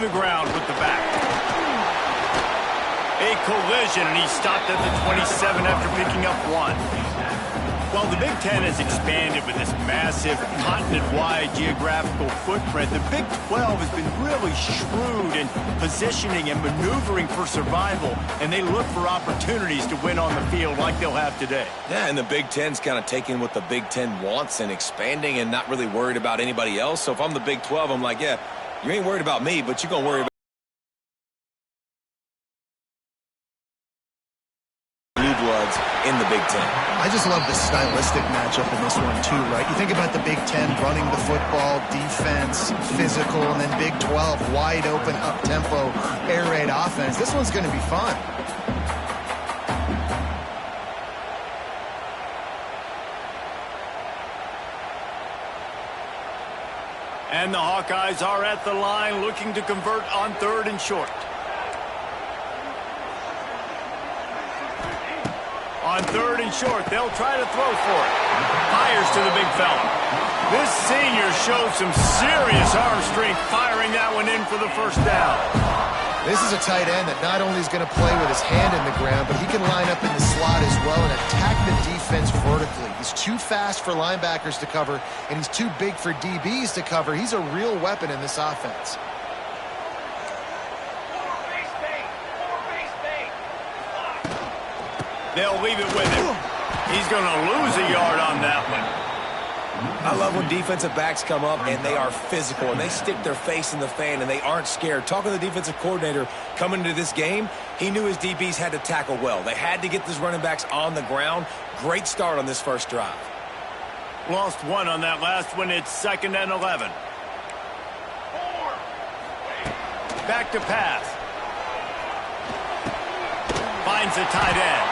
the ground with the back. A collision, and he stopped at the 27 after picking up 1. While the Big Ten has expanded with this massive continent-wide geographical footprint, the Big 12 has been really shrewd in positioning and maneuvering for survival, and they look for opportunities to win on the field like they'll have today. Yeah, and the Big Ten's kind of taking what the Big Ten wants and expanding and not really worried about anybody else. So if I'm the Big 12, I'm like, yeah, you ain't worried about me, but you're going to worry about blue bloods in the Big Ten. I just love the stylistic matchup in this one too, right? You think about the Big Ten running the football, defense, physical, and then Big 12 wide open, up-tempo, air raid offense. This one's going to be fun. And the Hawkeyes are at the line looking to convert on 3rd and short. On 3rd and short, they'll try to throw for it. Fires to the big fella. This senior shows some serious arm strength, firing that one in for the first down. This is a tight end that not only is going to play with his hand in the ground, but he can line up in the slot as well and attack the defense vertically. He's too fast for linebackers to cover, and he's too big for DBs to cover. He's a real weapon in this offense. They'll leave it with him. He's going to lose a yard on that one. I love when defensive backs come up and they are physical and they stick their face in the fan and they aren't scared. Talking to the defensive coordinator coming into this game, he knew his DBs had to tackle well. They had to get these running backs on the ground. Great start on this first drive. Lost 1 on that last one. It's 2nd and 11. Back to pass. Finds a tight end.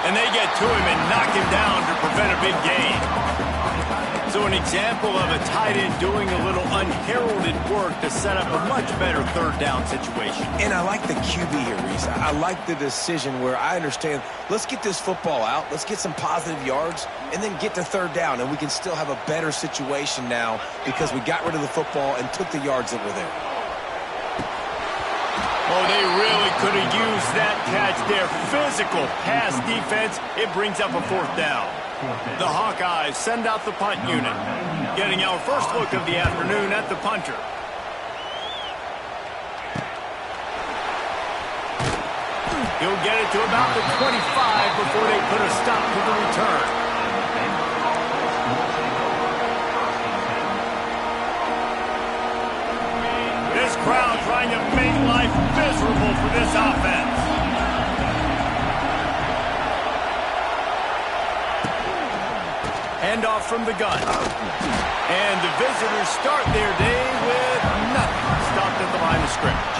And they get to him and knock him down to prevent a big gain. So an example of a tight end doing a little unheralded work to set up a much better 3rd down situation. And I like the QB here, Reese. I like the decision where I understand, let's get this football out, let's get some positive yards, and then get to 3rd down, and we can still have a better situation now because we got rid of the football and took the yards that were there. Oh, they really could have used that catch there. Physical pass defense. It brings up a 4th down. The Hawkeyes send out the punt unit. Getting our first look of the afternoon at the punter. He'll get it to about the 25 before they put a stop to the return. This crowd trying to make life miserable for this offense. Handoff from the gun. And the visitors start their day with nothing. Stopped at the line of scrimmage.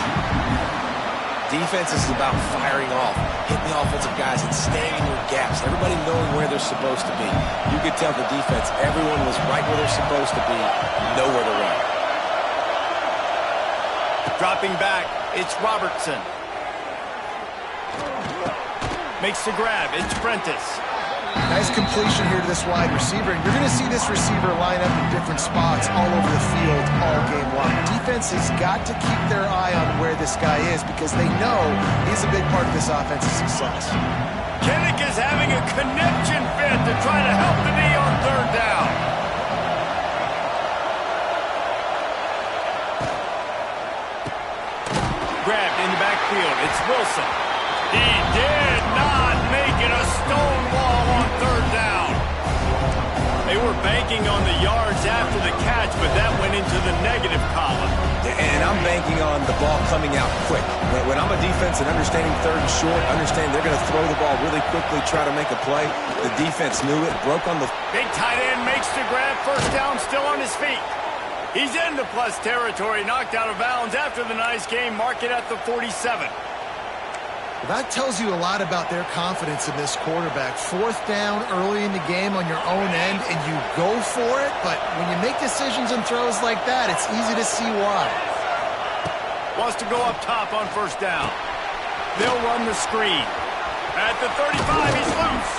Defense is about firing off, hitting the offensive guys and staying in your gaps. Everybody knowing where they're supposed to be. You could tell the defense, everyone was right where they're supposed to be, nowhere to run. Dropping back, it's Robertson. Makes the grab, it's Prentice. Nice completion here to this wide receiver, and you're going to see this receiver line up in different spots all over the field all game long. Defense has got to keep their eye on where this guy is because they know he's a big part of this offense's success. Kinnick is having a connection fit to try to help the knee on 3rd down. Grabbed in the backfield, it's Wilson. He did not make it a stonewall on 3rd down. They were banking on the yards after the catch, but that went into the negative column. And I'm banking on the ball coming out quick. When I'm a defense and understanding 3rd and short, understand they're going to throw the ball really quickly, try to make a play. The defense knew it, broke on the... Big tight end makes the grab, 1st down, still on his feet. He's into plus territory, knocked out of bounds after the nice game, mark it at the 47. That tells you a lot about their confidence in this quarterback. 4th down early in the game on your own end, and you go for it, but when you make decisions and throws like that, it's easy to see why. Wants to go up top on 1st down. They'll run the screen. At the 35, he's loose.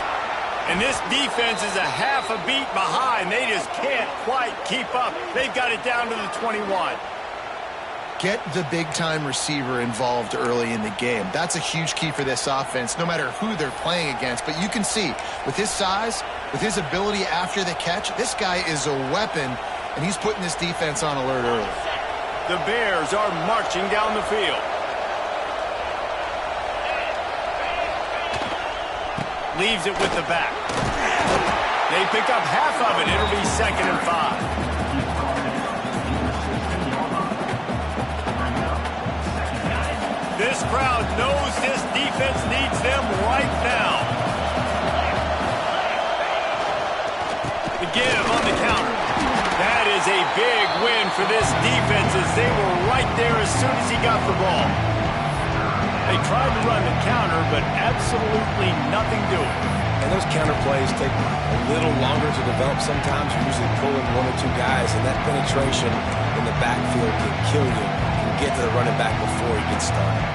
And this defense is a half a beat behind. They just can't quite keep up. They've got it down to the 21. Get the big-time receiver involved early in the game. That's a huge key for this offense, no matter who they're playing against. But you can see, with his size, with his ability after the catch, this guy is a weapon, and he's putting this defense on alert early. The Bears are marching down the field. Leaves it with the back. They pick up half of it. It'll be 2nd and 5. This crowd knows this defense needs them right now. The give on the counter. That is a big win for this defense as they were right there as soon as he got the ball. They tried to run the counter, but absolutely nothing doing. And those counter plays take a little longer to develop sometimes. You're usually pulling 1 or 2 guys, and that penetration in the backfield can kill you. Get to the running back before he gets started.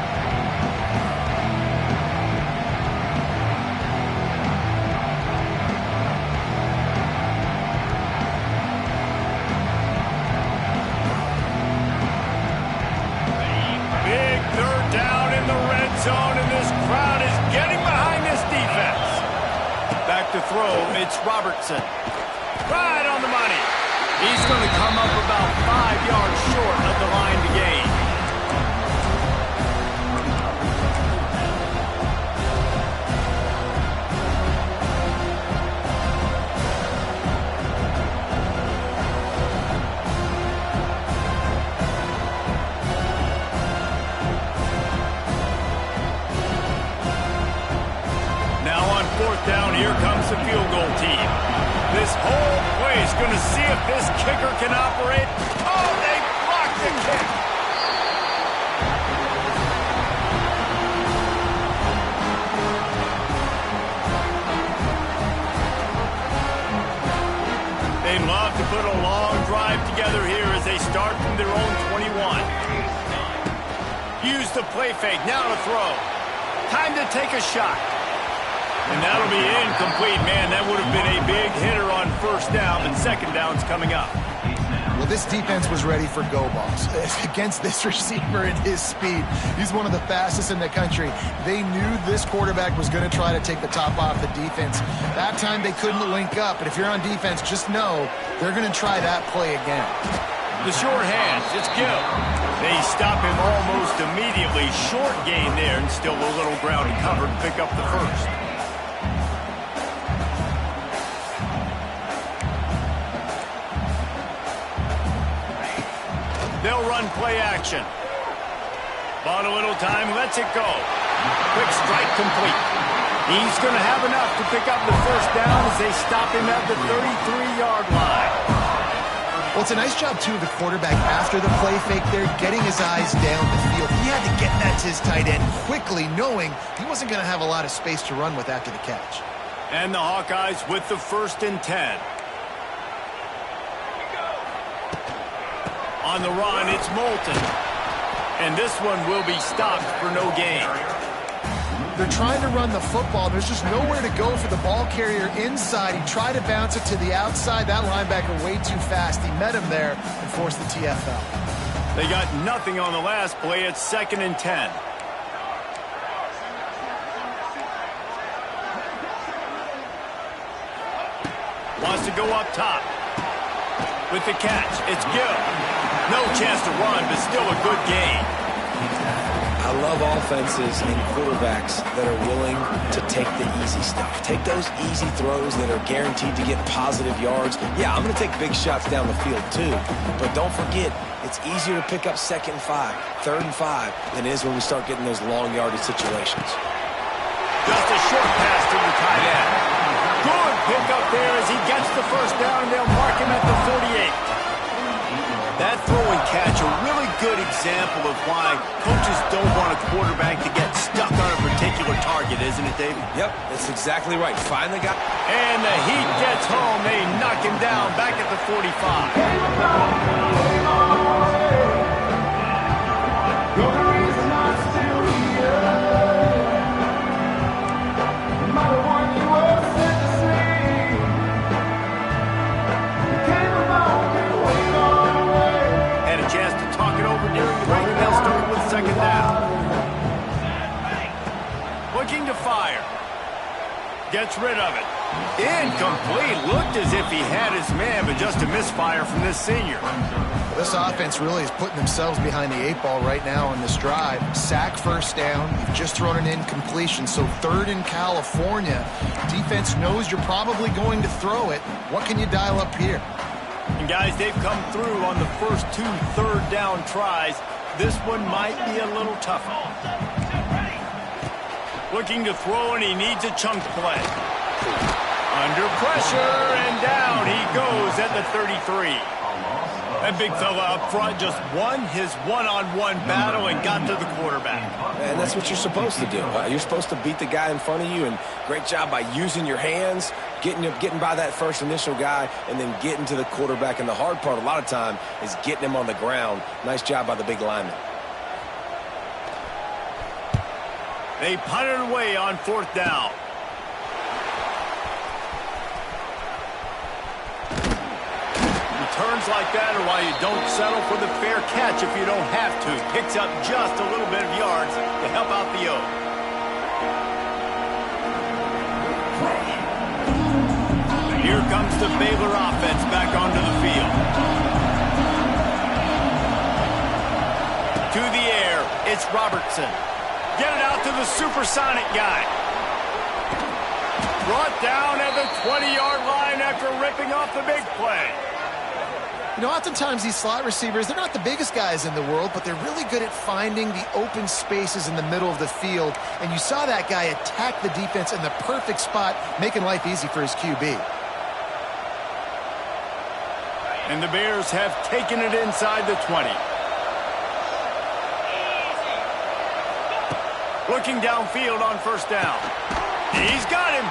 Big 3rd down in the red zone, and this crowd is getting behind this defense. Back to throw, it's Robertson. Right on the money. He's going to come up about 5 yards short of the line to gain. Now on 4th down, here comes the field goal team. This whole play is going to see if this kicker can operate. Oh, they blocked the kick. They love to put a long drive together here as they start from their own 21. Use the play fake, now to throw. Time to take a shot. And that'll be incomplete. Man, that would have been a big hitter on 1st down, and 2nd down's coming up. Well, this defense was ready for go balls against this receiver and his speed. He's one of the fastest in the country. They knew this quarterback was going to try to take the top off the defense. That time they couldn't link up, but if you're on defense, just know they're going to try that play again. The short hands, it's Gill. They stop him almost immediately. Short gain there, and still a little ground to cover to pick up the 1st. They'll run play action. Bought a little time, lets it go. Quick strike complete. He's going to have enough to pick up the 1st down as they stop him at the 33-yard line. Well, it's a nice job, too, of the quarterback after the play fake there, getting his eyes down the field. He had to get that to his tight end quickly, knowing he wasn't going to have a lot of space to run with after the catch. And the Hawkeyes with the 1st and 10. On the run, it's Moulton. And this one will be stopped for no gain. They're trying to run the football. There's just nowhere to go for the ball carrier inside. He tried to bounce it to the outside. That linebacker way too fast. He met him there and forced the TFL. They got nothing on the last play. It's 2nd and 10. Wants to go up top. With the catch, it's Gill. No chance to run, but still a good gain. I love offenses and quarterbacks that are willing to take the easy stuff. Take those easy throws that are guaranteed to get positive yards. Yeah, I'm going to take big shots down the field too. But don't forget, it's easier to pick up 2nd and 5, 3rd and 5 than it is when we start getting those long yardage situations. Just a short pass to the tight end. Good pickup there as he gets the 1st down, and they'll mark him at the 48. That throw and catch, a really good example of why coaches don't want a quarterback to get stuck on a particular target, isn't it, David? Yep, that's exactly right. Find the guy. And the Heat gets home. They knock him down back at the 45. Had a chance to talk it over during the looking to fire. Gets rid of it. Incomplete. Looked as if he had his man, but just a misfire from this senior. Well, this offense really is putting themselves behind the 8-ball right now on this drive. Sack first down. You've just thrown an incompletion, so 3rd in California. Defense knows you're probably going to throw it. What can you dial up here? And guys, they've come through on the first 2 third-down tries. This one might be a little tougher. Looking to throw, and he needs a chunk play. Under pressure, and down he goes at the 33. That big fella up front just won his one-on-one battle and got to the quarterback. And that's what you're supposed to do. You're supposed to beat the guy in front of you, and great job by using your hands, getting by that first initial guy, and then getting to the quarterback. And the hard part a lot of time is getting him on the ground. Nice job by the big lineman. They punt it away on 4th down. Returns like that are why you don't settle for the fair catch if you don't have to. Picks up just a little bit of yards to help out the O. Here comes the Baylor offense back onto the field. To the air, it's Robertson. Get it out to the supersonic guy. Brought down at the 20-yard line after ripping off the big play. You know, oftentimes these slot receivers, they're not the biggest guys in the world, but they're really good at finding the open spaces in the middle of the field. And you saw that guy attack the defense in the perfect spot, making life easy for his QB. And the Bears have taken it inside the 20. Looking downfield on 1st down. He's got him.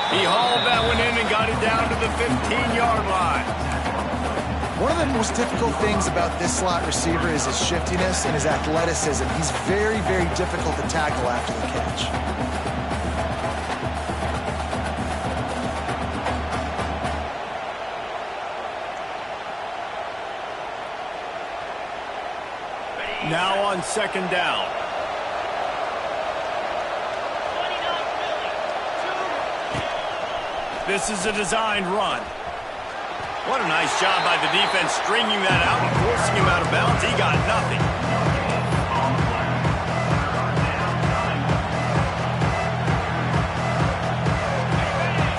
He hauled that one in and got it down to the 15-yard line. One of the most difficult things about this slot receiver is his shiftiness and his athleticism. He's very, very difficult to tackle after the catch. Now on 2nd down. This is a designed run. What a nice job by the defense stringing that out and forcing him out of bounds. He got nothing.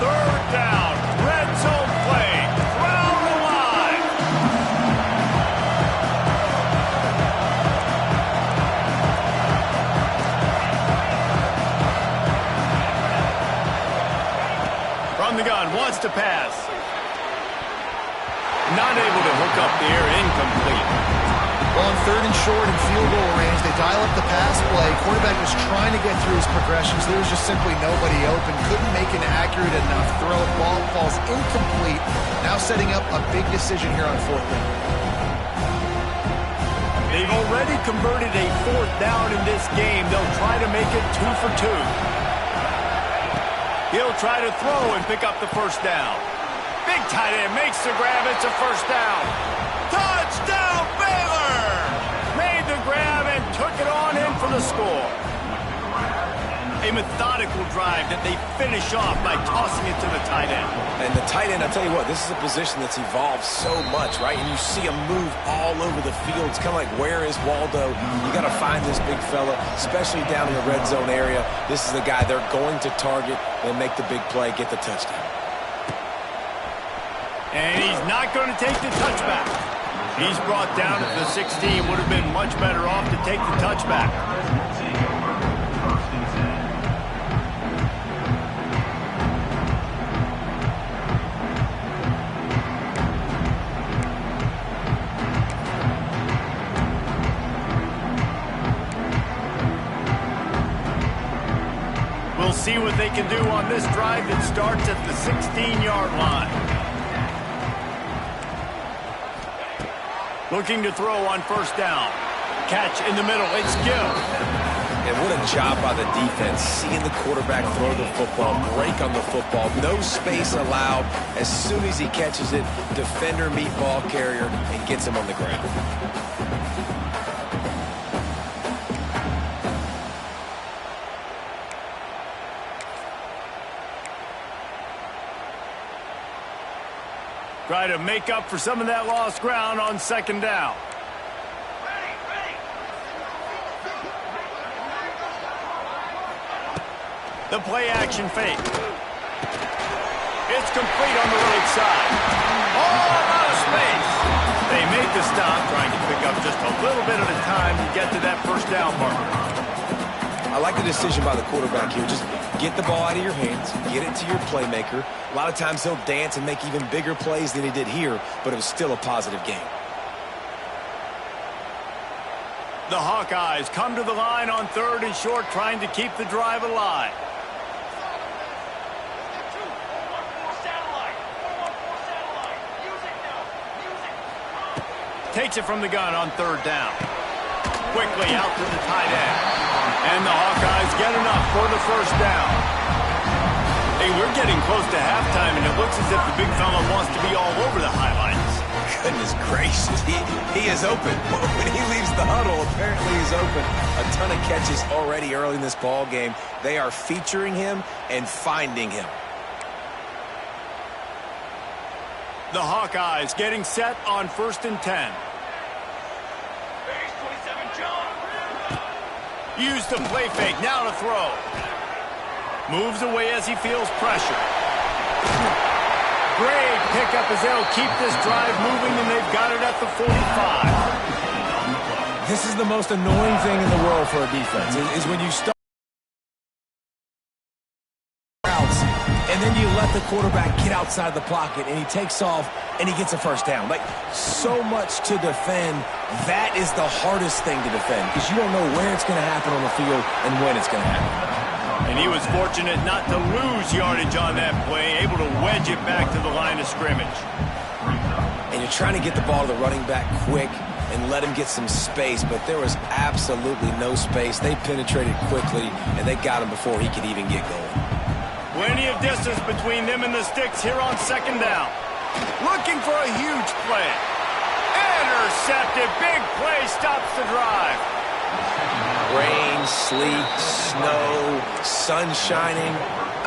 3rd down. Red zone play. Crowd alive. From the gun, wants to pass. Not able to hook up there, incomplete. Well, on 3rd and short and field goal range, they dial up the pass play. Quarterback was trying to get through his progressions. There was just simply nobody open. Couldn't make an accurate enough throw. Ball falls incomplete. Now setting up a big decision here on 4th down. They've already converted a 4th down in this game. They'll try to make it 2 for 2. He'll try to throw and pick up the 1st down. Big tight end makes the grab. It's a 1st down. Touchdown, Baylor! Made the grab and took it on in for the score. A methodical drive that they finish off by tossing it to the tight end. And the tight end, I'll tell you what, this is a position that's evolved so much, right? And you see him move all over the field. It's kind of like, where is Waldo? You got to find this big fella, especially down in the red zone area. This is the guy they're going to target and make the big play, get the touchdown. And he's not going to take the touchback. He's brought down at the 16. Would have been much better off to take the touchback. We'll see what they can do on this drive that starts at the 16-yard line. Looking to throw on 1st down. Catch in the middle. It's Gill. And what a job by the defense, seeing the quarterback throw the football, break on the football, no space allowed. As soon as he catches it, defender meet ball carrier and gets him on the ground. Try to make up for some of that lost ground on second down. The play action fake. It's complete on the right side. All out of space. They make the stop, trying to pick up just a little bit at a time to get to that first down marker. I like the decision by the quarterback here. Just get the ball out of your hands, get it to your playmaker. A lot of times he'll dance and make even bigger plays than he did here, but it was still a positive game. The Hawkeyes come to the line on 3rd and short, trying to keep the drive alive. Takes it from the gun on 3rd down. Quickly out to the tight end. And the Hawkeyes get enough for the first down. Hey, we're getting close to halftime, and it looks as if the big fella wants to be all over the highlights. Goodness gracious, he is open. When he leaves the huddle, apparently he's open. A ton of catches already early in this ball game. They are featuring him and finding him. The Hawkeyes getting set on 1st and 10. Use the play fake, now to throw. Moves away as he feels pressure. Great pickup as they'll keep this drive moving, and they've got it at the 45. This is the most annoying thing in the world for a defense, is when you start routes, and then you let the quarterback get outside the pocket, and he takes off, and he gets a first down. Like, so much to defend. That is the hardest thing to defend, because you don't know where it's going to happen on the field and when it's going to happen. And he was fortunate not to lose yardage on that play, able to wedge it back to the line of scrimmage. And you're trying to get the ball to the running back quick and let him get some space, but there was absolutely no space. They penetrated quickly, and they got him before he could even get going. Plenty of distance between them and the sticks here on 2nd down. Looking for a huge play. Intercepted. Big play stops the drive. Rain, sleet, snow, sun shining.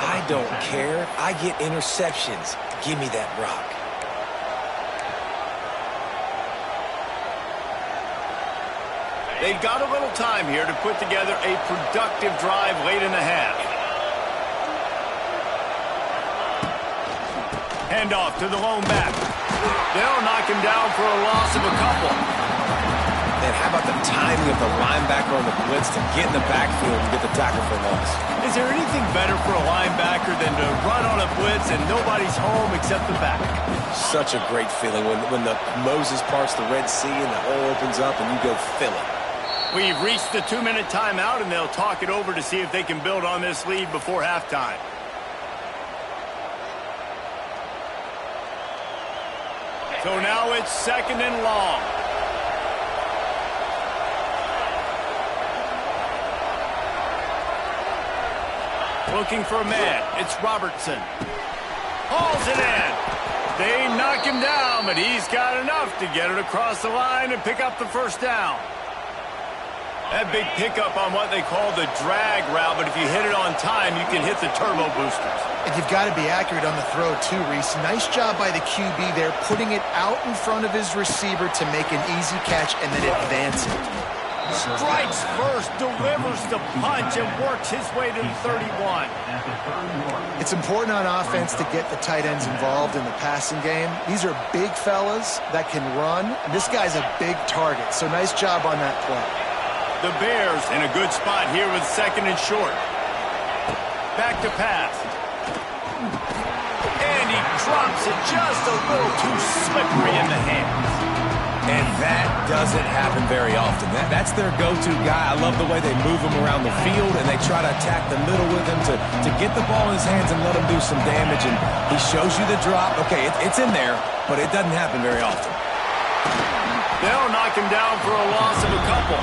I don't care. I get interceptions. Give me that rock. They've got a little time here to put together a productive drive late in the half. Handoff to the lone back. They'll knock him down for a loss of a couple. And how about the timing of the linebacker on the blitz to get in the backfield and get the tackle for a loss? Is there anything better for a linebacker than to run on a blitz and nobody's home except the back? Such a great feeling when the Moses parts the Red Sea and the hole opens up and you go fill it. We've reached the 2-minute timeout, and they'll talk it over to see if they can build on this lead before halftime. So now it's 2nd and long. Looking for a man. It's Robertson. Hauls it in. They knock him down, but he's got enough to get it across the line and pick up the first down. That big pickup on what they call the drag route, but if you hit it on time, you can hit the turbo boosters. And you've got to be accurate on the throw, too, Reese. Nice job by the QB there, putting it out in front of his receiver to make an easy catch and then advance it. Strikes first, delivers the punch, and works his way to the 31. It's important on offense to get the tight ends involved in the passing game. These are big fellas that can run, and this guy's a big target, so nice job on that play. The Bears in a good spot here with 2nd and short. Back to pass. And he drops it just a little too slippery in the hands. And that doesn't happen very often. That's their go-to guy. I love the way they move him around the field, and they try to attack the middle with him to get the ball in his hands and let him do some damage. And he shows you the drop. Okay, it's in there, but it doesn't happen very often. They'll knock him down for a loss of a couple.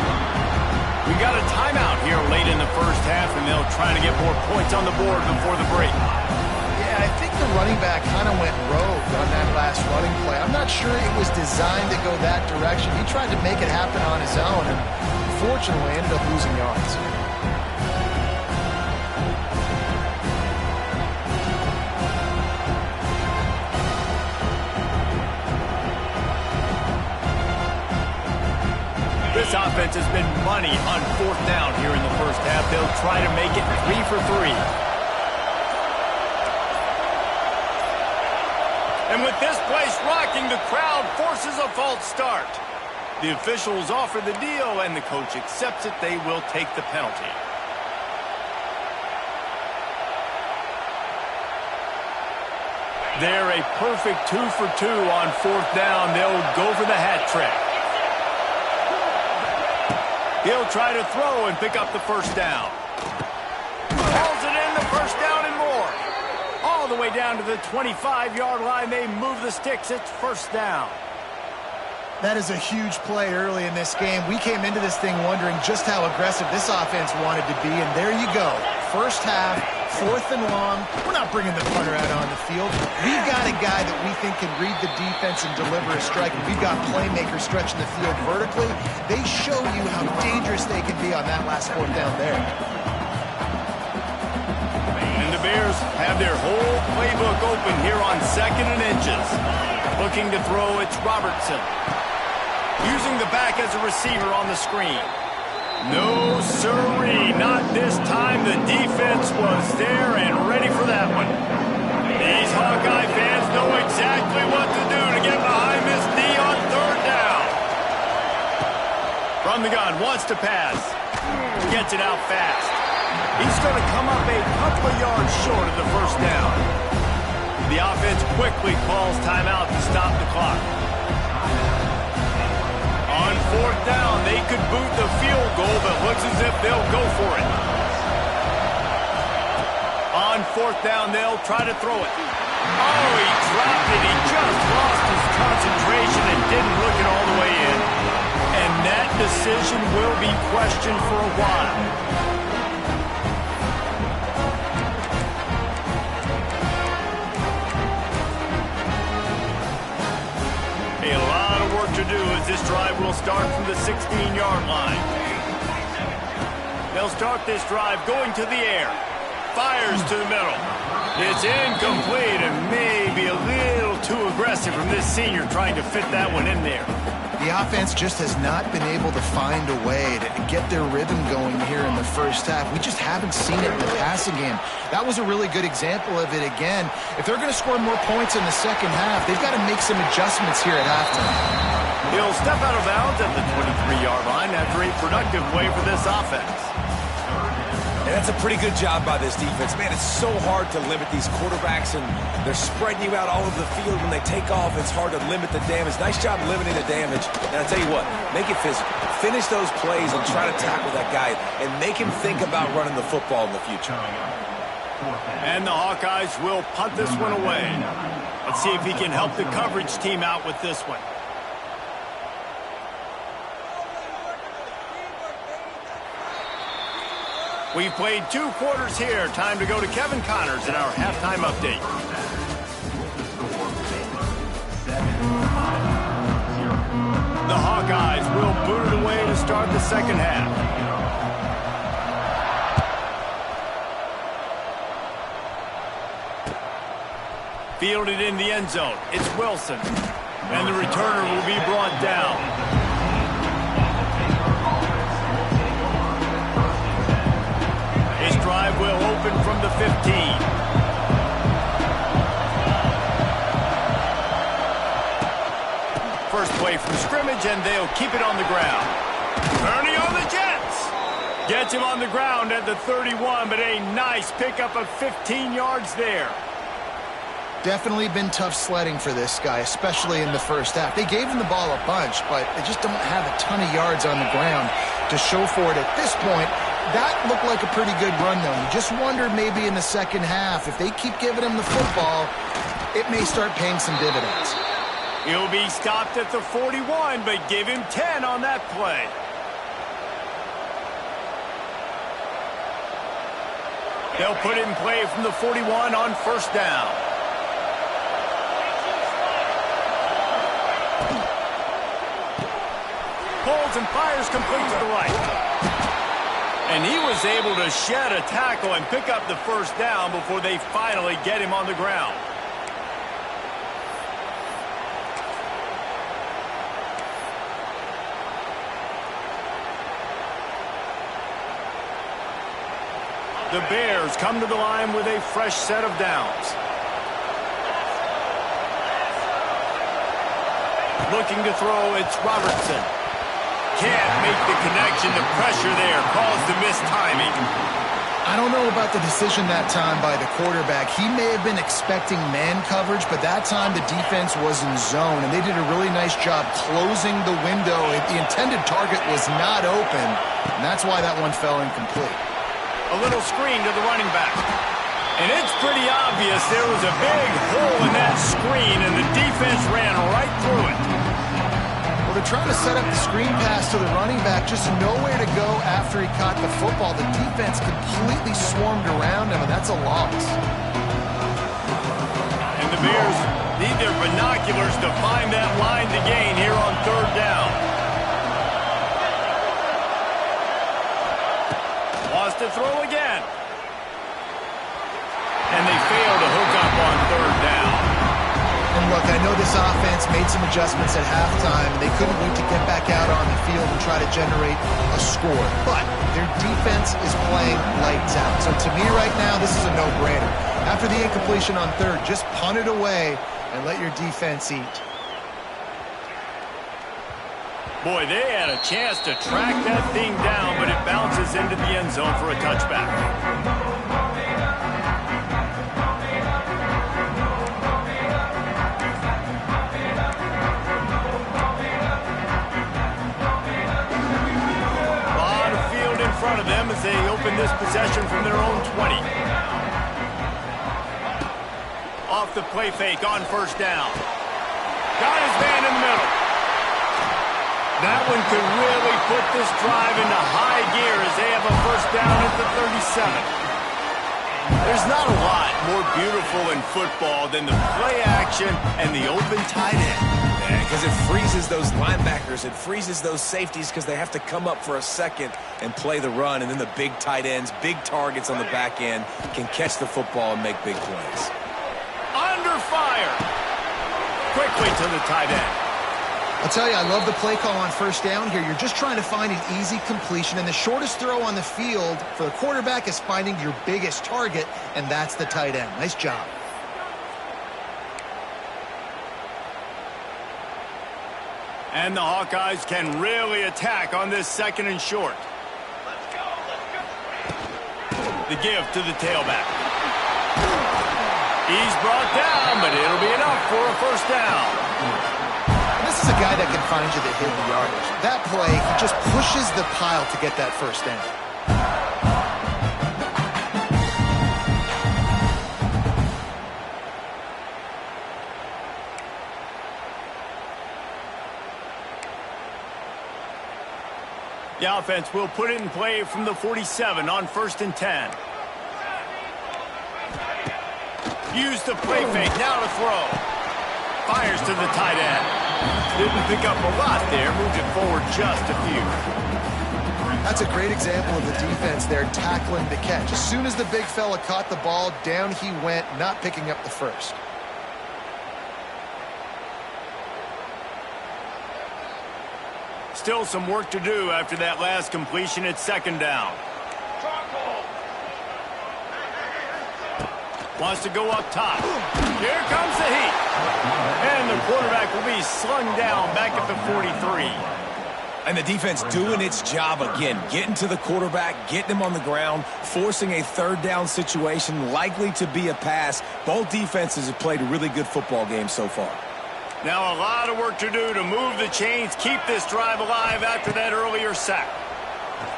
We got a timeout here late in the first half, and they'll try to get more points on the board before the break. Yeah, I think the running back kind of went rogue on that last running play. I'm not sure it was designed to go that direction. He tried to make it happen on his own, and unfortunately ended up losing yards. defense has been money on 4th down here in the first half. They'll try to make it 3 for 3. And with this place rocking, the crowd forces a false start. The officials offer the deal, and the coach accepts it. They will take the penalty. They're a perfect 2 for 2 on 4th down. They'll go for the hat trick. He'll try to throw and pick up the first down. Hauls it in, the first down and more. All the way down to the 25-yard line. They move the sticks. It's first down. That is a huge play early in this game. We came into this thing wondering just how aggressive this offense wanted to be, and there you go. First half, 4th and long. We're not bringing the punter out on the field. We've got a guy that we think can read the defense and deliver a strike. We've got playmakers stretching the field vertically. They show you how dangerous they can be on that last 4th down there. And the Bears have their whole playbook open here on 2nd and inches. Looking to throw, it's Robertson. Using the back as a receiver on the screen. No, sirree, not this time. The defense was there and ready for that one. These Hawkeye fans know exactly what to do to get behind this D on 3rd down. From the gun, wants to pass. Gets it out fast. He's going to come up a couple of yards short of the first down. The offense quickly calls timeout to stop the clock. On 4th down, they could boot the field goal, but looks as if they'll go for it. On 4th down, they'll try to throw it. Oh, he dropped it. He just lost his concentration and didn't look it all the way in. And that decision will be questioned for a while. A lot of work to do as this drive will start from the 16-yard line. They'll start this drive going to the air. Fires to the middle. It's incomplete and maybe a little too aggressive from this senior trying to fit that one in there. The offense just has not been able to find a way to get their rhythm going here in the first half. We just haven't seen it in the passing game. That was a really good example of it again. If they're going to score more points in the second half, they've got to make some adjustments here at halftime. He'll step out of bounds at the 23-yard line after a productive play for this offense. And that's a pretty good job by this defense. Man, it's so hard to limit these quarterbacks, and they're spreading you out all over the field. When they take off, it's hard to limit the damage. Nice job limiting the damage. And I'll tell you what, make it physical. Finish those plays and try to tackle that guy and make him think about running the football in the future. And the Hawkeyes will punt this one away. Let's see if he can help the coverage team out with this one. We've played 2 quarters here. Time to go to Kevin Connors in our halftime update. The Hawkeyes will boot it away to start the second half. Fielded in the end zone. It's Wilson. And the returner will be brought down. His drive will open from the 15. First play from scrimmage, and they'll keep it on the ground. Ernie on the Jets. Gets him on the ground at the 31, but a nice pickup of 15 yards there. Definitely been tough sledding for this guy, especially in the first half. They gave him the ball a bunch, but they just don't have a ton of yards on the ground to show for it at this point. That looked like a pretty good run, though. You just wondered maybe in the second half, if they keep giving him the football, it may start paying some dividends. He'll be stopped at the 41, but give him 10 on that play. They'll put it in play from the 41 on first down. Pulls and fires complete to the right. And he was able to shed a tackle and pick up the first down before they finally get him on the ground. The Bears come to the line with a fresh set of downs. Looking to throw, it's Robertson. Can't make the connection. The pressure there caused the missed timing. I don't know about the decision that time by the quarterback. He may have been expecting man coverage, but that time the defense was in zone, and they did a really nice job closing the window. The intended target was not open, and that's why that one fell incomplete. A little screen to the running back. And it's pretty obvious there was a big hole in that screen, and the defense ran right through it. Well, they're trying to set up the screen pass to the running back, just nowhere to go after he caught the football. The defense completely swarmed around him, and that's a loss. And the Bears need their binoculars to find that line to gain here on third down. Wants to throw again. And they fail to hook up on third down. And look, I know this offense made some adjustments at halftime, and they couldn't wait to get back out on the field and try to generate a score. But their defense is playing lights out. So to me right now, this is a no-brainer. After the incompletion on third, just punt it away and let your defense eat. Boy, they had a chance to track that thing down, but it bounces into the end zone for a touchback. Front of them as they open this possession from their own 20. Off the play fake on first down. Got his man in the middle. That one could really put this drive into high gear as they have a first down at the 37. There's not a lot more beautiful in football than the play action and the open tight end. Because it freezes those linebackers. It freezes those safeties because they have to come up for a second and play the run. And then the big tight ends, big targets on the back end can catch the football and make big plays. Under fire. Quickly to the tight end. I'll tell you, I love the play call on first down here. You're just trying to find an easy completion, and the shortest throw on the field for the quarterback is finding your biggest target, and that's the tight end. Nice job. And the Hawkeyes can really attack on this second and short. The give to the tailback. He's brought down, but it'll be enough for a first down. This is a guy that can find you the hidden yardage. That play, he just pushes the pile to get that first down. The offense will put it in play from the 47 on 1st and 10. Use the play fake, now to throw. Fires to the tight end. Didn't pick up a lot there, moved it forward just a few. That's a great example of the defense there tackling the catch. As soon as the big fella caught the ball, down he went, not picking up the first. Still some work to do after that last completion at second down. Wants to go up top. Here comes the heat. And the quarterback will be slung down back at the 43. And the defense doing its job again, getting to the quarterback, getting him on the ground, forcing a third down situation, likely to be a pass. Both defenses have played a really good football game so far. Now a lot of work to do to move the chains, keep this drive alive after that earlier sack.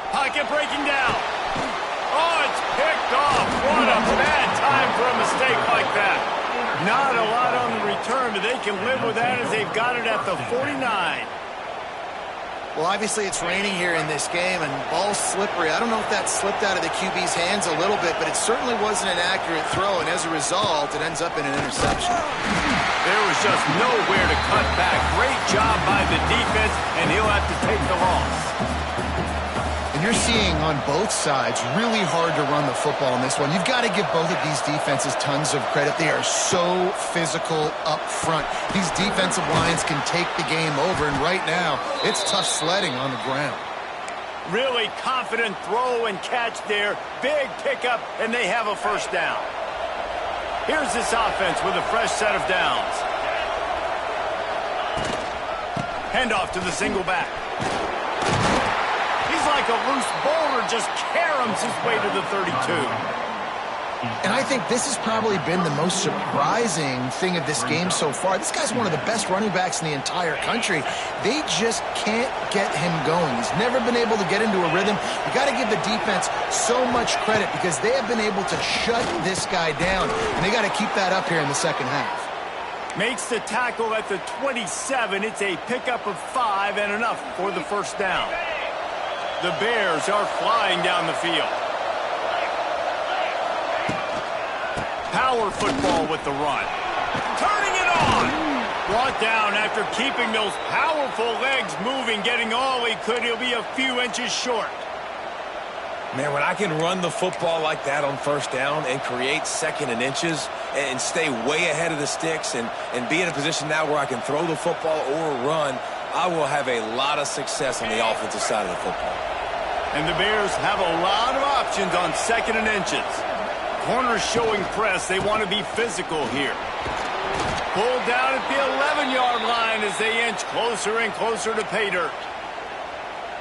Pocket breaking down. Oh, it's picked off. What a bad time for a mistake like that. Not a lot on the return, but they can live with that as they've got it at the 49. Well, obviously it's raining here in this game, and ball's slippery. I don't know if that slipped out of the QB's hands a little bit, but it certainly wasn't an accurate throw, and as a result, it ends up in an interception. There was just nowhere to cut back. Great job by the defense, and he'll have to take the loss. And you're seeing on both sides really hard to run the football in this one. You've got to give both of these defenses tons of credit. They are so physical up front. These defensive lines can take the game over, and right now, it's tough sledding on the ground. Really confident throw and catch there. Big pickup, and they have a first down. Here's this offense with a fresh set of downs. Handoff to the single back. He's like a loose boulder, just caroms his way to the 32. And I think this has probably been the most surprising thing of this game so far. This guy's one of the best running backs in the entire country. They just can't get him going. He's never been able to get into a rhythm. You got to give the defense so much credit because they have been able to shut this guy down, and they got to keep that up here in the second half. Makes the tackle at the 27. It's a pickup of 5 and enough for the first down. The Bears are flying down the field. Power football with the run. Turning it on. Brought down after keeping those powerful legs moving, getting all he could. He'll be a few inches short. Man, when I can run the football like that on first down and create second and inches and stay way ahead of the sticks and be in a position now where I can throw the football or run, I will have a lot of success on the offensive side of the football. And the Bears have a lot of options on second and inches. Corners showing press. They want to be physical here. Pulled down at the 11-yard line as they inch closer and closer to pay dirt.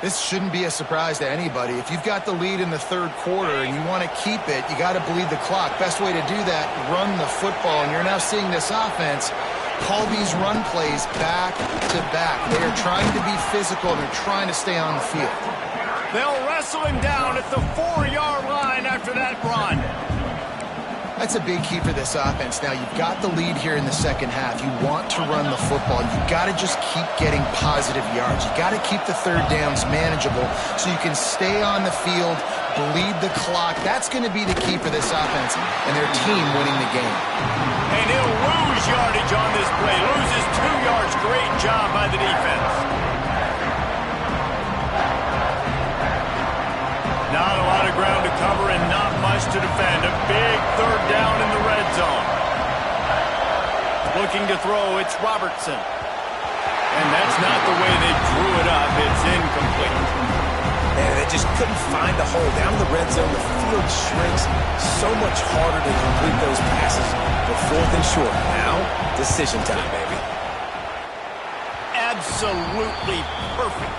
This shouldn't be a surprise to anybody. If you've got the lead in the third quarter and you want to keep it, you got to bleed the clock. Best way to do that, run the football. And you're now seeing this offense call these run plays back to back. They are trying to be physical. They're trying to stay on the field. They'll wrestle him down at the 4-yard line after that run. That's a big key for this offense. Now, you've got the lead here in the second half. You want to run the football. You've got to just keep getting positive yards. You've got to keep the third downs manageable so you can stay on the field, bleed the clock. That's going to be the key for this offense and their team winning the game. And he'll lose yardage on this play. Loses 2 yards. Great job by the defense. Not a lot of ground to cover and not much to defend. A big third down in the red zone. Looking to throw, it's Robertson. And that's not the way they drew it up. It's incomplete. And they just couldn't find a hole. Down in the red zone, the field shrinks. So much harder to complete those passes. But 4th and short. Now, decision time, baby. Absolutely perfect.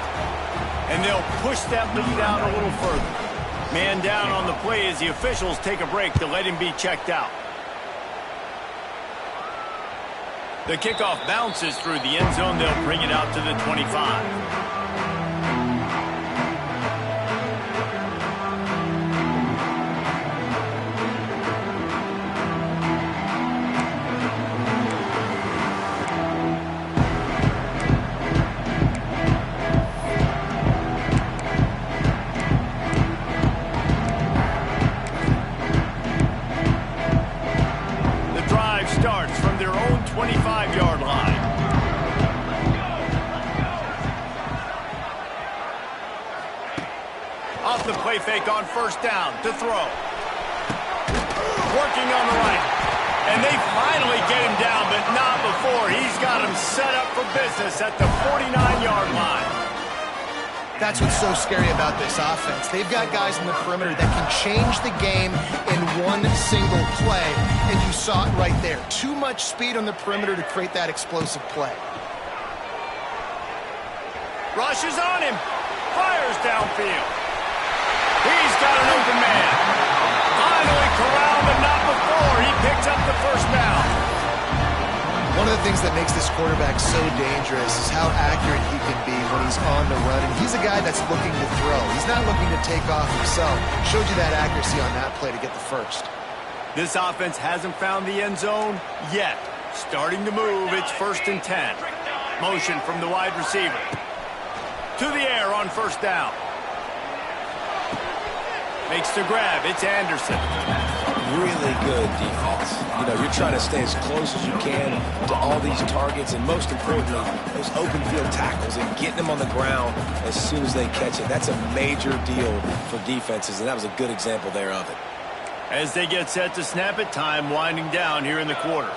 And they'll push that lead out a little further. Man down on the play as the officials take a break to let him be checked out. The kickoff bounces through the end zone. They'll bring it out to the 25. Starts from their own 25-yard line. Off the play fake on first down to throw. Working on the right. And they finally get him down, but not before. He's got him set up for business at the 49-yard line. That's what's so scary about this offense. They've got guys in the perimeter that can change the game in one single play, and you saw it right there. Too much speed on the perimeter to create that explosive play. Rushes on him. Fires downfield. He's got an open man. Finally corralled, but not before. He picks up the first down. One of the things that makes this quarterback so dangerous is how accurate he can be when he's on the run. And he's a guy that's looking to throw. He's not looking to take off himself. Showed you that accuracy on that play to get the first. This offense hasn't found the end zone yet. Starting to move. It's 1st and 10. Motion from the wide receiver. To the air on first down. Makes the grab. It's Anderson. Really good defense. You know, you're trying to stay as close as you can to all these targets, and most importantly, those open field tackles and getting them on the ground as soon as they catch it. That's a major deal for defenses, and that was a good example there of it. As they get set to snap it, time winding down here in the quarter.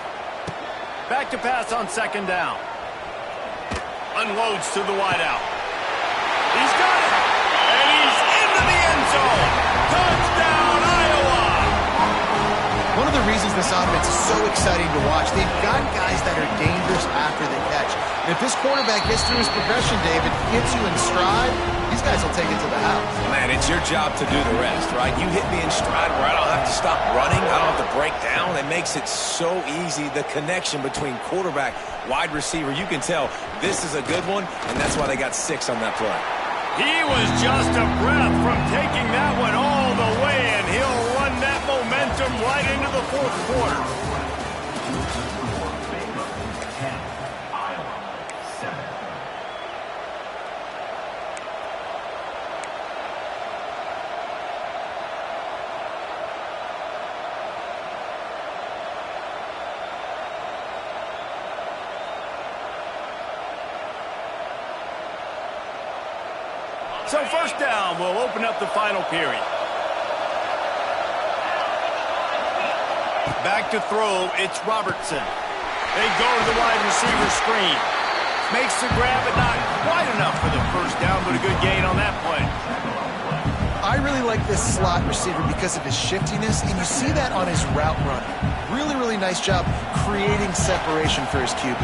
Back to pass on second down. Unloads to the wideout. He's got it, and he reasons this offense is so exciting to watch. They've got guys that are dangerous after the catch. And if this quarterback gets through his progression, David, gets you in stride, these guys will take it to the house. Man, it's your job to do the rest, right? You hit me in stride where I don't have to stop running. I don't have to break down. It makes it so easy. The connection between quarterback, wide receiver, you can tell this is a good one, and that's why they got 6 on that play. He was just a breath from taking that one all the way, and he'll run that momentum right into the fourth quarter. So first down will open up the final period. Back to throw, it's Robertson. They go to the wide receiver screen. Makes the grab, but not quite enough for the first down, but a good gain on that play. I really like this slot receiver because of his shiftiness, and you see that on his route running. Really, really nice job creating separation for his QB.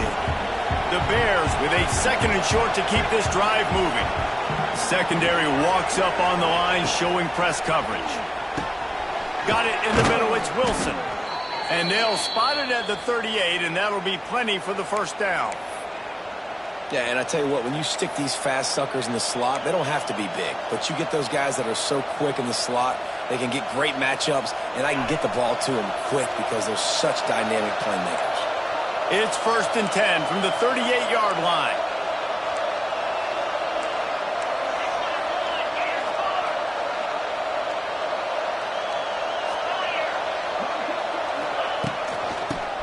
The Bears with a 2nd and short to keep this drive moving. Secondary walks up on the line, showing press coverage. Got it in the middle, it's Wilson. And they'll spot it at the 38, and that'll be plenty for the first down. Yeah, and I tell you what, when you stick these fast suckers in the slot, they don't have to be big. But you get those guys that are so quick in the slot, they can get great matchups, and I can get the ball to them quick because they're such dynamic playmakers. It's 1st and 10 from the 38-yard line.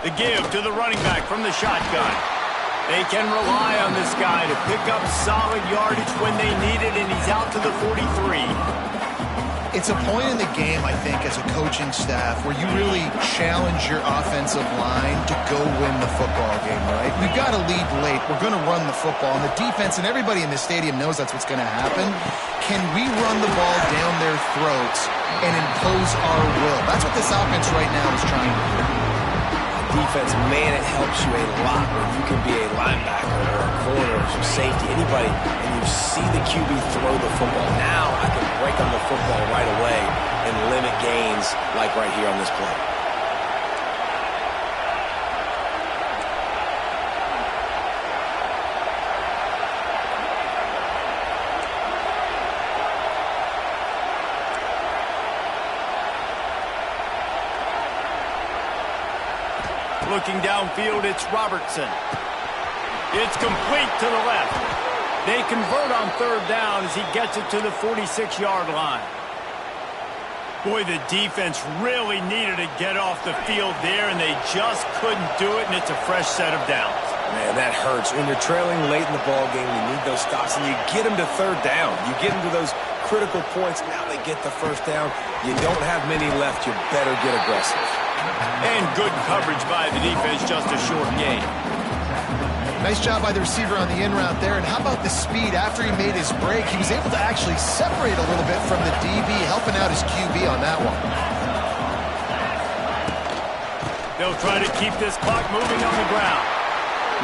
The give to the running back from the shotgun. They can rely on this guy to pick up solid yardage when they need it, and he's out to the 43. It's a point in the game, I think, as a coaching staff where you really challenge your offensive line to go win the football game, right? We've got to lead late. We're going to run the football. And the defense and everybody in the stadium knows that's what's going to happen. Can we run the ball down their throats and impose our will? That's what this offense right now is trying to do. Defense, man, it helps you a lot when you can be a linebacker or a corner or safety, anybody, and you see the QB throw the football. Now I can break on the football right away and limit gains like right here on this play. Looking downfield, it's Robertson. It's complete to the left. They convert on 3rd down as he gets it to the 46-yard line. Boy, the defense really needed to get off the field there, and they just couldn't do it, and it's a fresh set of downs. Man, that hurts. When you're trailing late in the ball game, you need those stops, and you get them to 3rd down. You get them to those critical points. Now they get the 1st down. You don't have many left. You better get aggressive. And good coverage by the defense, just a short gain. Nice job by the receiver on the in route there. And how about the speed? After he made his break, he was able to actually separate a little bit from the DB, helping out his QB on that one. They'll try to keep this clock moving on the ground.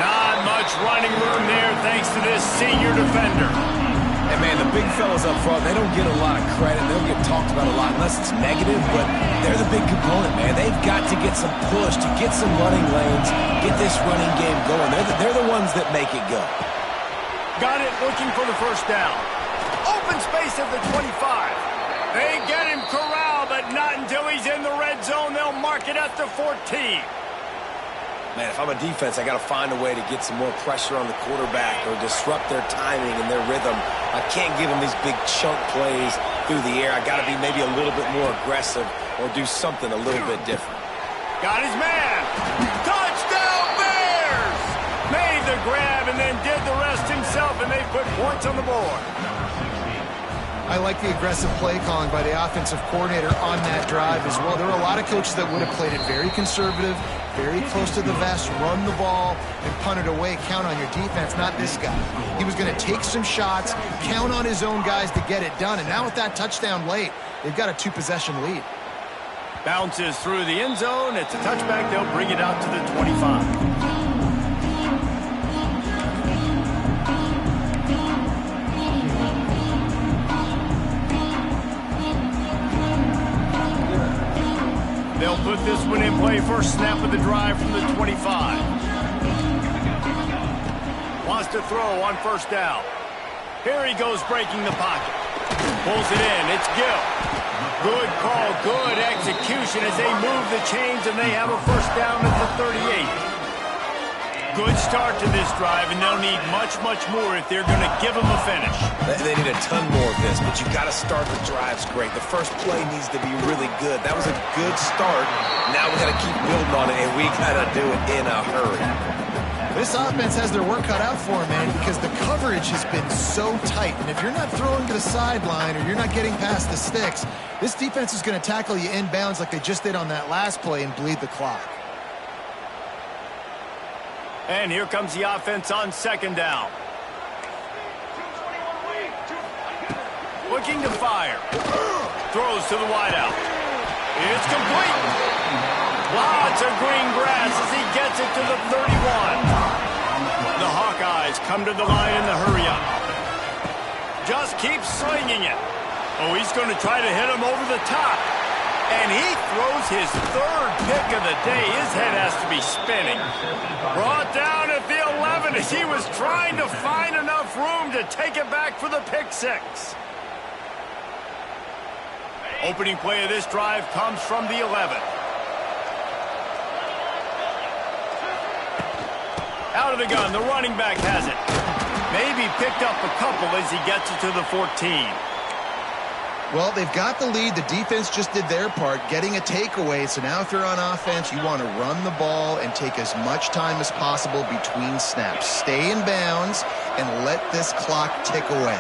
Not much running room there thanks to this senior defender. And, man, the big fellas up front, they don't get a lot of credit. They don't get talked about a lot unless it's negative, but they're the big component, man. They've got to get some push, to get some running lanes, get this running game going. They're the ones that make it go. Got it, looking for the first down. Open space at the 25. They get him corralled, but not until he's in the red zone. They'll mark it at the 14. Man, if I'm a defense, I got to find a way to get some more pressure on the quarterback or disrupt their timing and their rhythm. I can't give them these big chunk plays through the air. I got to be maybe a little bit more aggressive or do something a little bit different. Got his man. Touchdown Bears! Made the grab and then did the rest himself, and they put points on the board. I like the aggressive play calling by the offensive coordinator on that drive as well. There were a lot of coaches that would have played it very conservative, very close to the vest, run the ball, and punt it away. Count on your defense, not this guy. He was going to take some shots, count on his own guys to get it done. And now with that touchdown late, they've got a 2-possession lead. Bounces through the end zone. It's a touchback. They'll bring it out to the 25. They'll put this one in play. First snap of the drive from the 25. Wants to throw on first down. Here he goes breaking the pocket. Pulls it in. It's Gill. Good call. Good execution as they move the chains and they have a first down at the 38. Good start to this drive, and they'll need much, much more if they're going to give them a finish. They need a ton more of this, but you got to start the drives great. The first play needs to be really good. That was a good start. Now we got to keep building on it, and we got to do it in a hurry. This offense has their work cut out for them, man, because the coverage has been so tight. And if you're not throwing to the sideline or you're not getting past the sticks, this defense is going to tackle you inbounds like they just did on that last play and bleed the clock. And here comes the offense on second down. Looking to fire. Throws to the wideout. It's complete. Lots of green grass as he gets it to the 31. The Hawkeyes come to the line in the hurry up. Just keeps swinging it. Oh, he's going to try to hit him over the top. And he throws his third pick of the day. His head has to be spinning. Brought down at the 11 as he was trying to find enough room to take it back for the pick six. Opening play of this drive comes from the 11. Out of the gun, the running back has it. Maybe picked up a couple as he gets it to the 14. Well, they've got the lead. The defense just did their part, getting a takeaway. So now if you're on offense, you want to run the ball and take as much time as possible between snaps. Stay in bounds and let this clock tick away.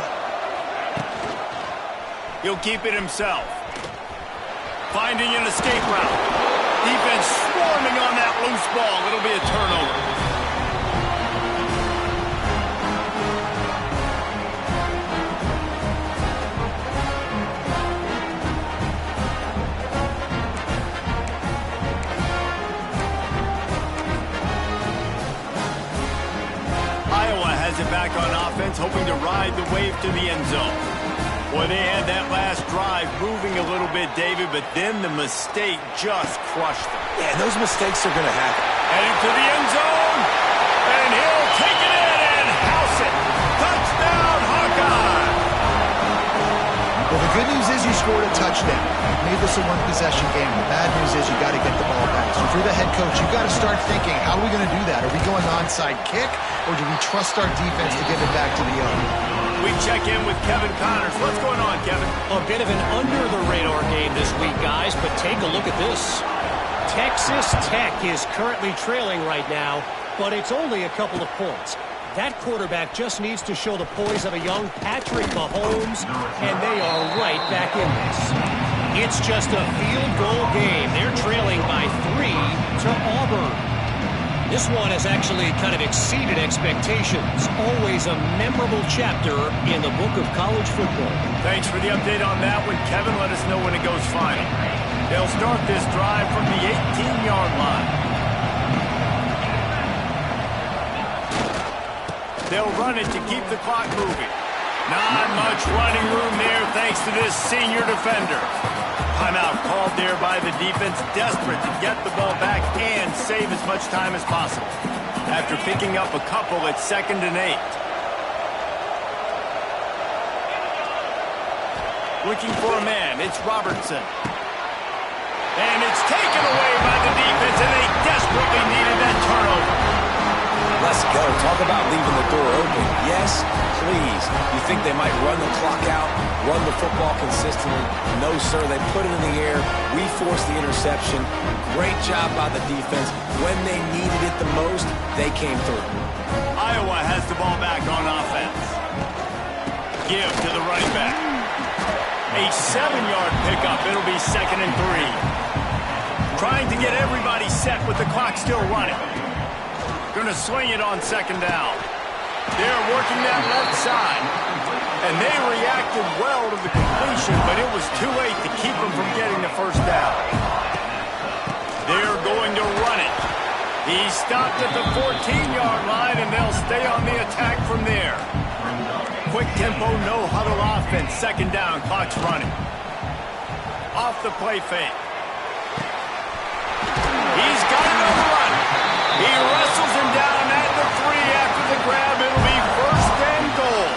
He'll keep it himself. Finding an escape route. Defense swarming on that loose ball. It'll be a turnover. Back on offense, hoping to ride the wave to the end zone. Boy, they had that last drive moving a little bit, David, but then the mistake just crushed them. Yeah, those mistakes are going to happen. Heading to the end zone, and he'll take it in and house it. Touchdown, Hawkeye! Well, the good news is you scored a touchdown. You made this a one-possession game. The bad news is you got to get the ball back. So if you're the head coach, you got to start thinking, how are we going to do that? Are we going onside kick, or do we trust our defense to give it back to the owner? We check in with Kevin Connors. What's going on, Kevin? A bit of an under-the-radar game this week, guys, but take a look at this. Texas Tech is currently trailing right now, but it's only a couple of points. That quarterback just needs to show the poise of a young Patrick Mahomes, and they are right back in this. It's just a field goal game. They're trailing by 3 to Auburn. This one has actually kind of exceeded expectations. Always a memorable chapter in the book of college football. Thanks for the update on that one, Kevin. Let us know when it goes final. They'll start this drive from the 18-yard line. They'll run it to keep the clock moving. Not much running room there thanks to this senior defender. Timeout called there by the defense, desperate to get the ball back and save as much time as possible. After picking up a couple, it's 2nd and 8. Looking for a man, it's Robertson. And it's taken away by the defense, and they desperately needed that turnover. Let's go. Talk about leaving the door open. Yes, please. You think they might run the clock out, run the football consistently? No, sir. They put it in the air. We forced the interception. Great job by the defense. When they needed it the most, they came through. Iowa has the ball back on offense. Give to the running back. A 7-yard pickup. It'll be 2nd and 3. Trying to get everybody set with the clock still running. Going to swing it on 2nd down. They're working that left side. And they reacted well to the completion, but it was too late to keep them from getting the first down. He stopped at the 14-yard line, and they'll stay on the attack from there. Quick tempo, no huddle offense. Second down, clock's running. Off the play fake. He's got it on the run. He wrestles him down at the 3 after the grab. It'll be first and goal.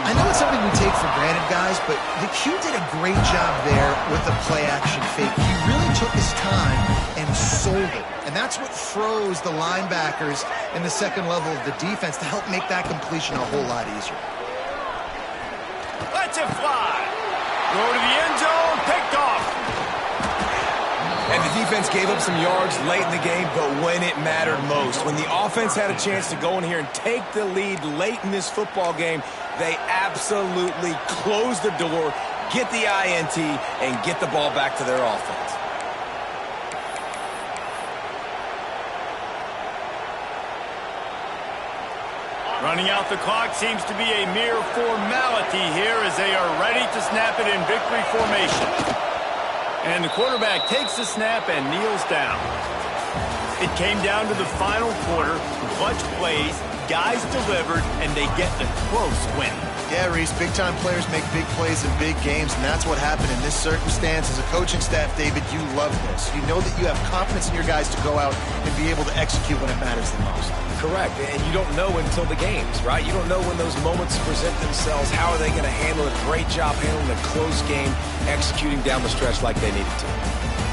I know it's something we take for granted, guys, but the Q did a great job there with the play-action fake. He really took his time and sold it. And that's what froze the linebackers in the second level of the defense to help make that completion a whole lot easier. Let's it fly. Go to the end zone, picked off. And the defense gave up some yards late in the game, but when it mattered most, when the offense had a chance to go in here and take the lead late in this football game, they absolutely closed the door, get the INT, and get the ball back to their offense. Running out the clock seems to be a mere formality here as they are ready to snap it in victory formation. And the quarterback takes the snap and kneels down. It came down to the final quarter, clutch plays, guys delivered, and they get the close win. Yeah, Reese, big-time players make big plays in big games, and that's what happened in this circumstance. As a coaching staff, David, you love this. You know that you have confidence in your guys to go out and be able to execute when it matters the most. Correct, and you don't know until the games, right? You don't know when those moments present themselves. How are they going to handle it? Great job handling a close game, executing down the stretch like they needed to.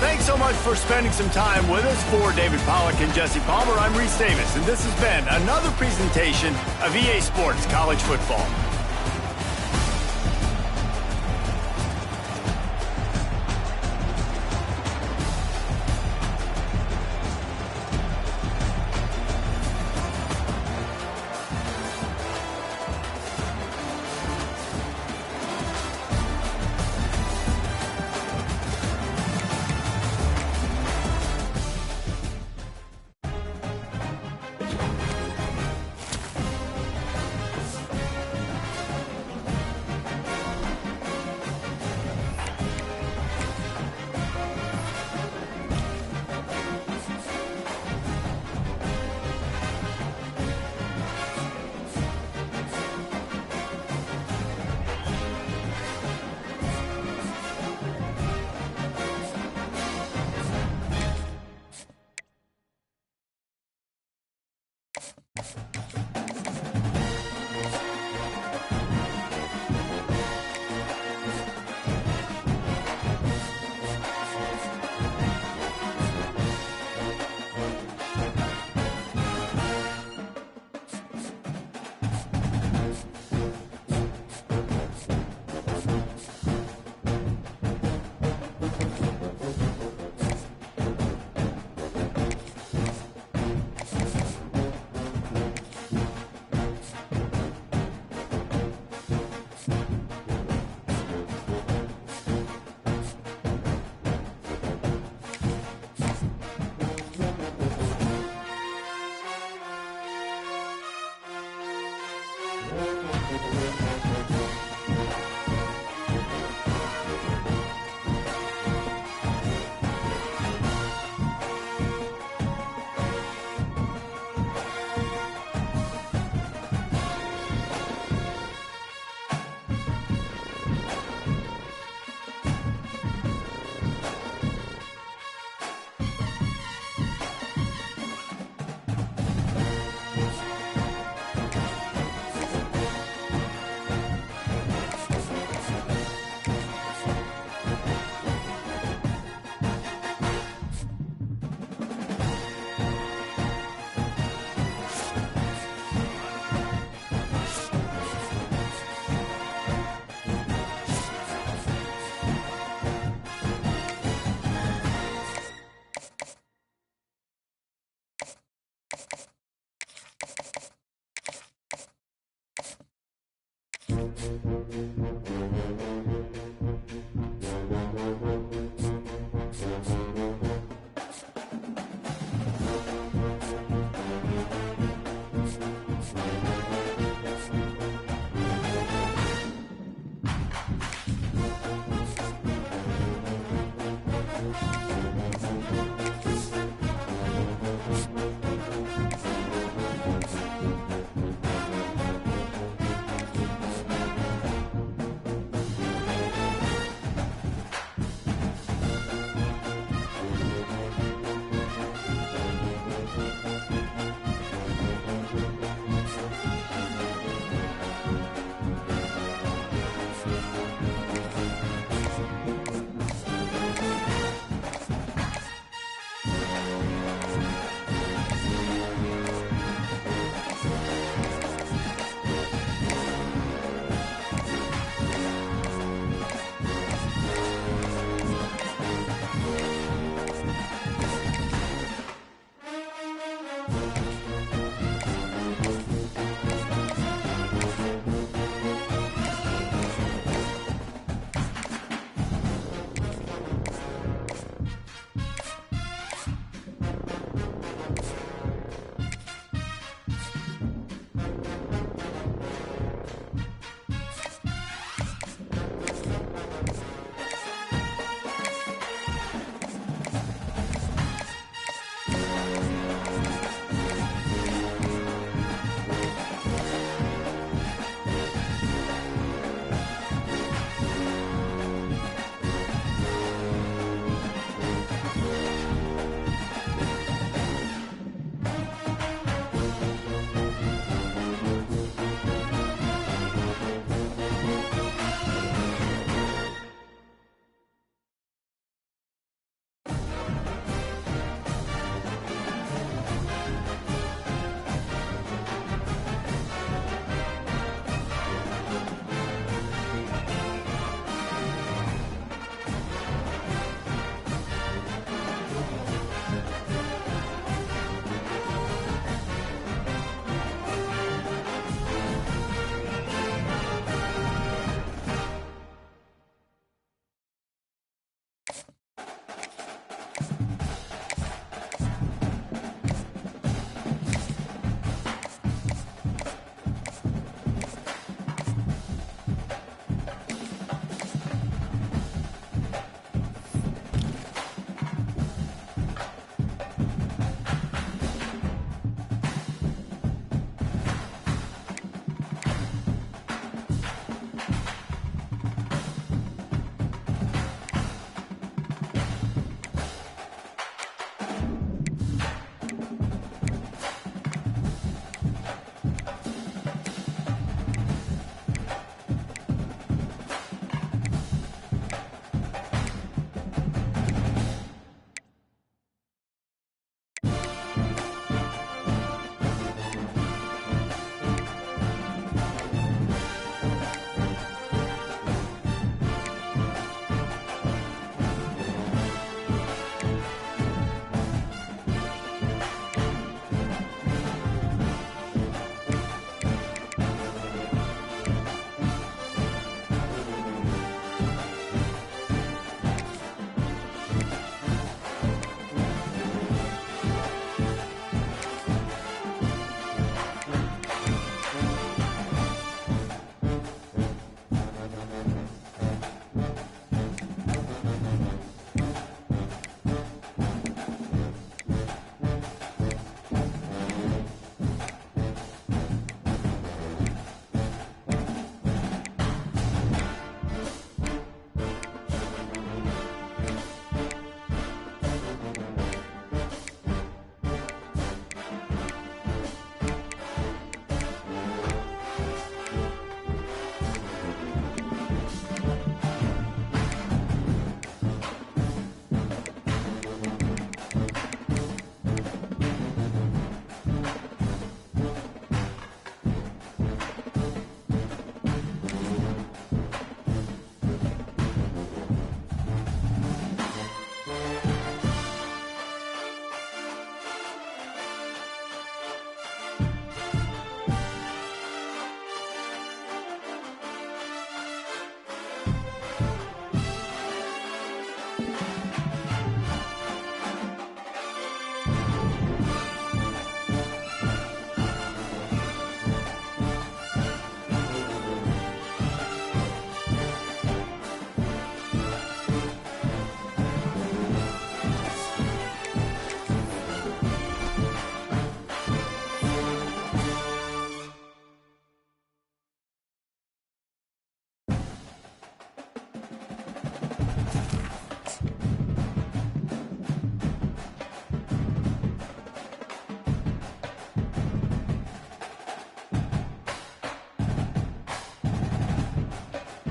Thanks so much for spending some time with us. For David Pollack and Jesse Palmer, I'm Reese Davis, and this has been another presentation of EA Sports College Football.